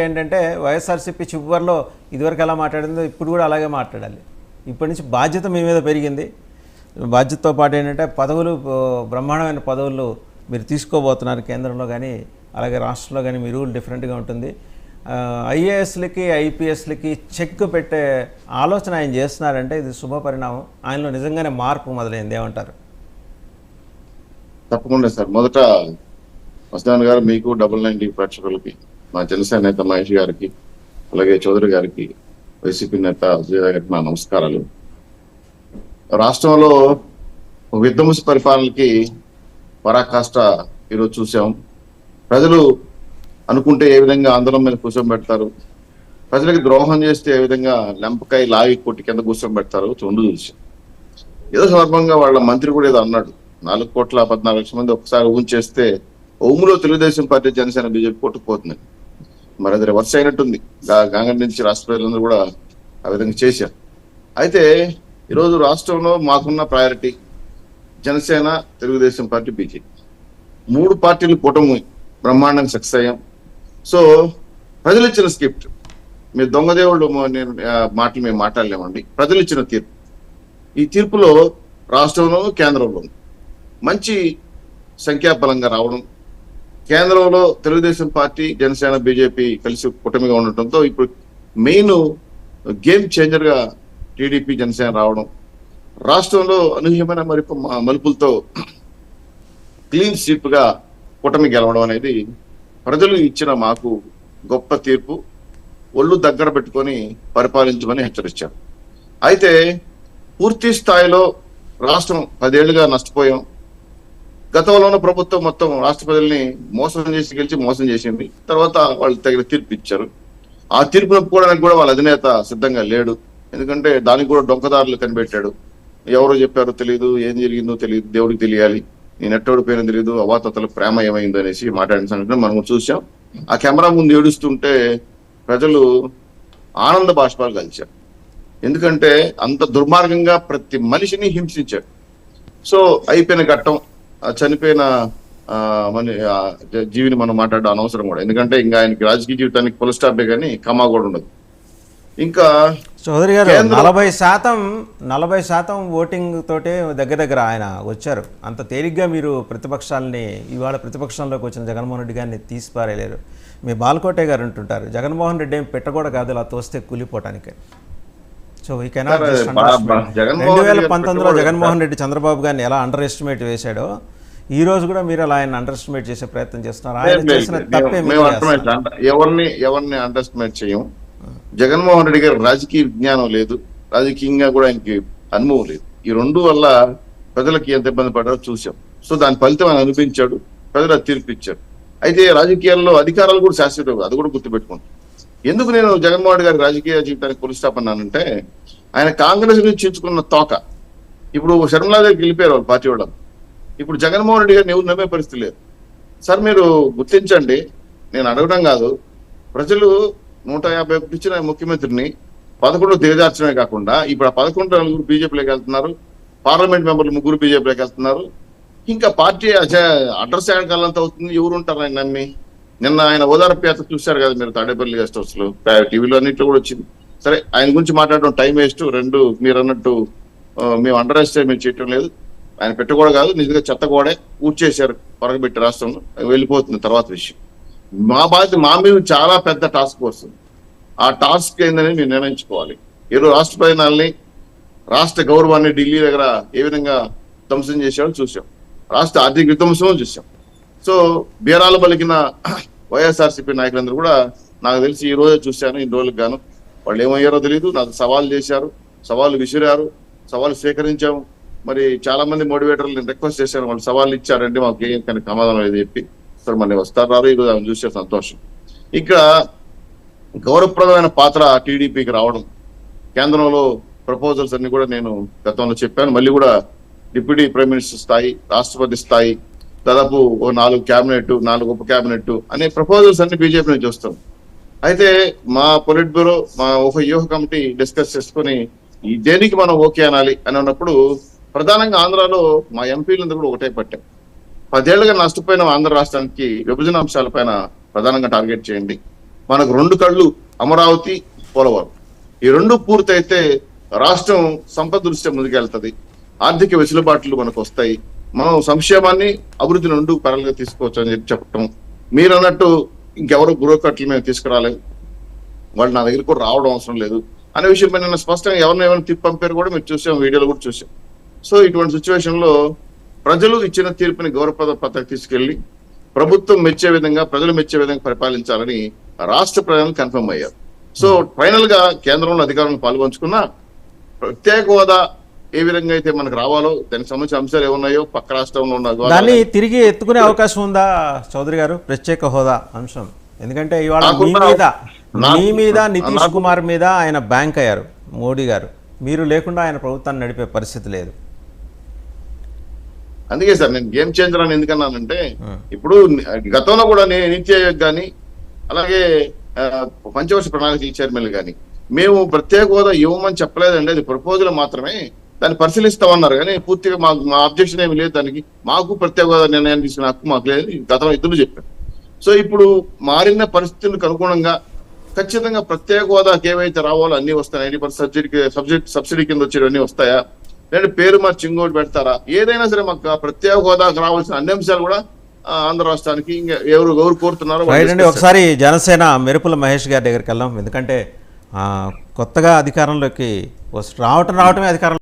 ఏంటంటే వైఎస్ఆర్సీపీ చివరిలో ఇదివరకు ఎలా మాట్లాడిందో ఇప్పుడు కూడా అలాగే మాట్లాడాలి. ఇప్పటి నుంచి బాధ్యత మీ మీద పెరిగింది. బాధ్యతతో పాటు ఏంటంటే పదవులు, బ్రహ్మాండమైన పదవులు మీరు తీసుకోబోతున్నారు కేంద్రంలో కానీ అలాగే రాష్ట్రంలో కానీ. మీ రూల్ డిఫరెంట్గా ఉంటుంది. ఐఏఎస్లకి ఐపీఎస్లకి చెక్ పెట్టే ఆలోచన ఆయన చేస్తున్నారంటే ఇది శుభ పరిణామం. ఆయనలో నిజంగానే మార్పు మొదలైంది. ఏమంటారు? తప్పకుండా సార్. మొదట వస్తాన్ గారు, మీకు 99 ప్రేక్షకులకి, మా జనసేన నేత మహేష్ గారికి, అలాగే చౌదరి గారికి, వైసీపీ నేత విజయ గారికి మా నమస్కారాలు. రాష్ట్రంలో విధ్వంస పరిపాలనకి పరాకాష్ట ఈరోజు చూసాం. ప్రజలు అనుకుంటే ఏ విధంగా ఆందోళన మీద కూర్చోబెడతారు, ప్రజలకు ద్రోహం చేస్తే ఏ విధంగా లెంపకాయ లాగి కొట్టి కింద కూర్చోబెడతారు రెండు చూసాం. ఏదో సందర్భంగా వాళ్ళ మంత్రి కూడా ఏదో అన్నాడు, 4,14,00,000 మంది ఒకసారి ఊంచేస్తే ఓములో తెలుగుదేశం పార్టీ, జనసేన, బీజేపీ కొట్టుకుపోతుంది. మరి అది రివర్స్ అయినట్టుంది. గంగడి నుంచి రాష్ట్ర ప్రజలందరూ కూడా ఆ విధంగా చేశారు. అయితే ఈరోజు రాష్ట్రంలో మాకున్న priority Janasena, Telugu Desam party, BJP 3 పార్టీలు కూటమి బ్రహ్మాండంగా సక్సెస్ అయ్యాం. సో ప్రజలు ఇచ్చిన స్క్రిప్ట్, మీరు దొంగదేవుళ్ళు మాటలు మేము మాట్లాడలేమండి. ప్రజలు ఇచ్చిన తీర్పు, ఈ తీర్పులో రాష్ట్రంలో కేంద్రంలో మంచి సంఖ్యాబలంగా రావడం, కేంద్రంలో తెలుగుదేశం పార్టీ, జనసేన, బీజేపీ కలిసి కూటమిగా ఉండటంతో ఇప్పుడు మెయిన్ గేమ్ చేంజర్ గా టీడీపీ, జనసేన రావడం, రాష్ట్రంలో అనూహ్యమైన మలుపులతో క్లీన్ స్వీప్ గా కూటమి గెలవడం అనేది ప్రజలు ఇచ్చిన మాకు గొప్ప తీర్పు. ఒళ్ళు దగ్గర పెట్టుకొని పరిపాలించమని హెచ్చరించారు. అయితే పూర్తి స్థాయిలో రాష్ట్రం 10 ఏళ్లుగా నష్టపోయాం. గతంలో ఉన్న ప్రభుత్వం మొత్తం రాష్ట్ర ప్రజల్ని మోసం చేసి గెలిచి మోసం చేసింది. తర్వాత వాళ్ళు తగిన తీర్పు ఇచ్చారు. ఆ తీర్పు ఒప్పుకోవడానికి కూడా వాళ్ళ అధినేత సిద్ధంగా లేడు. ఎందుకంటే దానికి కూడా డొంకదారులు కనిపెట్టాడు. ఎవరో చెప్పారో తెలియదు, ఏం జరిగిందో తెలియదు, దేవుడికి తెలియాలి, నేను ఎట్టోడి పేరు తెలియదు, అవాతతలకు ప్రేమ ఏమైందో అనేసి మాట్లాడిన సంఘటన మనం చూసాం. ఆ కెమెరా ముందు ఏడుస్తుంటే ప్రజలు ఆనంద బాష్పాలు కలిచారు. ఎందుకంటే అంత దుర్మార్గంగా ప్రతి మనిషిని హింసించాడు. సో అయిపోయిన ఘట్టం, చనిపోయిన జీవిని మనం మాట్లాడడం అనవసరం కూడా. ఎందుకంటే ఇంకా ఆయనకి రాజకీయ జీవితానికి ఫుల్ స్టాపే కానీ కమా కూడా ఉండదు. ఇంకా చౌదరి గారు 40% ఓటింగ్ తోటే దగ్గర ఆయన వచ్చారు. అంత తేలిగ్గా మీరు ప్రతిపక్షాలని, ఇవాళ ప్రతిపక్షంలోకి వచ్చిన జగన్మోహన్ రెడ్డి గారిని తీసిపారేయలేరు. మీ బాలకోటే గారు అంటుంటారు, జగన్మోహన్ రెడ్డి ఏం పెట్టకూడదు కాదు, ఇలా తోస్తే కూలిపోవటానికి. సో ఈ కెనాట్ 2019లో జగన్మోహన్ రెడ్డి చంద్రబాబు గారిని ఎలా అండర్ ఎస్టిమేట్ వేశాడో ఈ రోజు కూడా మీరు అలా ఆయన అండర్ ఎస్టిమేట్ చేసే ప్రయత్నం చేస్తున్నారు. ఆయన చేసిన తప్పే. ఎవరిని అండర్ ఎస్టిమేట్ చేయం. జగన్మోహన్ రెడ్డి గారు రాజకీయ విజ్ఞానం లేదు, రాజకీయంగా కూడా ఆయనకి అనుభవం లేదు. ఈ రెండు వల్ల ప్రజలకి ఎంత ఇబ్బంది పడ్డారో చూసాం. సో దాని ఫలితం ఆయన అనిపించాడు, ప్రజలు తీర్పు ఇచ్చారు. అయితే రాజకీయాల్లో అధికారాలు కూడా శాశ్వతం, అది కూడా గుర్తుపెట్టుకుంటాం. ఎందుకు నేను జగన్మోహన్ రెడ్డి గారి రాజకీయ జీవితానికి పులిస్తాపన్నానంటే, ఆయన కాంగ్రెస్ నుంచి ఎంచుకున్న తోక ఇప్పుడు శర్మలా దగ్గరికి వెళ్ళిపోయారు వాళ్ళు పార్టీ వాళ్ళు. ఇప్పుడు జగన్మోహన్ రెడ్డి గారిని ఎవరు నమ్మే పరిస్థితి లేదు. సార్ మీరు గుర్తించండి, నేను అడగడం కాదు, ప్రజలు 151 ఇచ్చిన ముఖ్యమంత్రిని 11 దిగజార్చడమే కాకుండా ఇప్పుడు ఆ 11 నలుగురు బీజేపీలోకి వెళ్తున్నారు, పార్లమెంట్ మెంబర్లు 3 బీజేపీలోకి వెళ్తున్నారు. ఇంకా పార్టీ అడ్రస్ కాలంతా అవుతుంది. ఎవరు ఉంటారు ఆయన నమ్మి? నిన్న ఆయన ఓదార్పు యాత్ర చూశారు కదా మీరు, తాడేపల్లి గెస్ట్ హౌస్ లో, టీవీలో అన్నింటిలో కూడా వచ్చింది. సరే ఆయన గురించి మాట్లాడడం టైం వేస్ట్. రెండు మీరు అన్నట్టు మేము అండర్ ఎస్టిమేట్ చేయటం లేదు, ఆయన పెట్టకూడదు కాదు, నిజంగా చెత్త కూడా ఊడ్చేశారు పొరగబెట్టి రాష్ట్రంలో, వెళ్ళిపోతుంది తర్వాత విషయం. మా బాధ్యత, మా మీద చాలా పెద్ద టాస్క్ ఫోర్స్. ఆ టాస్క్ ఏందని మీరు నిర్ణయించుకోవాలి. ఏదో రాష్ట్ర ప్రయోజనాల్ని, రాష్ట్ర గౌరవాన్ని ఢిల్లీ దగ్గర ఏ విధంగా ధ్వంసం చేశాడో చూసాం, రాష్ట్ర ఆర్థిక విధ్వంసం చూసాం. సో బీరాలు పలికిన వైఎస్ఆర్సీపీ నాయకులందరూ కూడా నాకు తెలిసి ఈ రోజే చూశాను. ఇన్ని రోజులకు గాను వాళ్ళు ఏమయ్యారో తెలియదు. నాకు సవాల్ చేశారు, సవాళ్ళు విసిరారు, సవాళ్ళు స్వీకరించాము. మరి చాలా మంది మోటివేటర్లు నేను రిక్వెస్ట్ చేశాను, వాళ్ళు సవాళ్ళు ఇచ్చారంటే మాకు ఏం కానీ సమాధానం లేదు చెప్పి. సరే మళ్ళీ వస్తారు రారు, ఈరోజు ఆమె చూసే సంతోషం. ఇక్కడ గౌరవప్రదమైన పాత్ర టీడీపీకి రావడం, కేంద్రంలో ప్రపోజల్స్ అన్ని కూడా నేను గతంలో చెప్పాను. మళ్ళీ కూడా డిప్యూటీ ప్రైమ్ మినిస్టర్ స్థాయి, రాష్ట్రపతి స్థాయి, దాదాపు 4 క్యాబినెట్, 4 ఉప క్యాబినెట్ అనే ప్రపోజల్స్ అన్ని బీజేపీ నుంచి వస్తాం. అయితే మా పొలిట్ బ్యూరో, మా ఒక వ్యూహ కమిటీ డిస్కస్ చేసుకుని దేనికి మనం ఓకే అనాలి అని అన్నప్పుడు ప్రధానంగా ఆంధ్రాలో మా ఎంపీలందరూ కూడా ఒకటే పట్టాం. 10 ఏళ్లుగా నష్టపోయిన ఆంధ్ర రాష్ట్రానికి విభజన అంశాలపైన ప్రధానంగా టార్గెట్ చేయండి. మనకు 2 కళ్ళు అమరావతి, పోలవరం. ఈ 2 పూర్తయితే రాష్ట్రం సంపద దృష్ట్యా ముందుకెళ్తది, ఆర్థిక వెసులుబాట్లు మనకు వస్తాయి, మనం సంక్షేమాన్ని అభివృద్ధిని 2 పరంగా తీసుకోవచ్చు అని చెప్పటం. మీరు అన్నట్టు ఇంకెవరు బ్యూరోక్రాట్లు మేము తీసుకురాలేము, వాళ్ళు నా దగ్గర కూడా రావడం అవసరం లేదు అనే విషయం పైన స్పష్టంగా ఎవరిని తిప్పి పంపారు కూడా మీరు చూసాం, వీడియోలో కూడా చూసాం. సో ఇటువంటి సిచ్యువేషన్ లో ప్రజలు ఇచ్చిన తీర్పుని గౌరవప్రద పద్ధతి తీసుకెళ్లి ప్రభుత్వం మెచ్చే విధంగా, ప్రజలు మెచ్చే విధంగా పరిపాలించాలని రాష్ట్ర ప్రజలు కన్ఫర్మ్ అయ్యారు. సో ఫైనల్ గా కేంద్రంలో అధికారులను పాల్గొంచుకున్న ప్రత్యేక హోదా ఏ విధంగా అయితే మనకు రావాలో దానికి సంబంధించిన అంశాలు ఏమున్నాయో పక్క రాష్ట్రంలో ఉన్న దాన్ని తిరిగి ఎత్తుకునే అవకాశం ఉందా చౌదరి గారు, ప్రత్యేక హోదా అంశం? ఎందుకంటే ఇవాళ మీ మీద నితీష్ కుమార్ మీద ఆయన బ్యాంక్ అయ్యారు మోడీ గారు, మీరు లేకుండా ఆయన ప్రభుత్వాన్ని నడిపే పరిస్థితి లేదు. అందుకే సార్ నేను గేమ్ చేంజర్ అని ఎందుకన్నానంటే, ఇప్పుడు గతంలో కూడా నీతి ఆయోగ్ కానీ అలాగే పంచవర్ష ప్రణాళిక చైర్మన్లు కానీ మేము ప్రత్యేక హోదా ఇవ్వమని చెప్పలేదండి, అది ప్రపోజల్ మాత్రమే, దాన్ని పరిశీలిస్తామన్నారు. కానీ పూర్తిగా మా అబ్జెక్షన్ ఏమి లేదు దానికి, మాకు ప్రత్యేక హోదా నిర్ణయాన్ని తీసుకునే హక్కు మాకు లేదు గతంలో ఇద్దరు చెప్పారు. సో ఇప్పుడు మారిన పరిస్థితులకు అనుగుణంగా ఖచ్చితంగా ప్రత్యేక హోదాకి ఏవైతే రావాలో అన్ని వస్తాయి, 90% సబ్సిడీ కింద వచ్చేవన్నీ వస్తాయా, లేదంటే పేరు మార్చి ఇంకోటి పెడతారా, ఏదైనా సరే మాకు ప్రత్యేక హోదాకు రావాల్సిన అన్ని అంశాలు కూడా ఆంధ్ర రాష్ట్రానికి ఇంకా ఎవరు కోరుతున్నారో. ఒకసారి జనసేన మెరుపుల మహేష్ గారి దగ్గరికి వెళ్దాం, ఎందుకంటే కొత్తగా అధికారంలోకి రావటమే అధికారం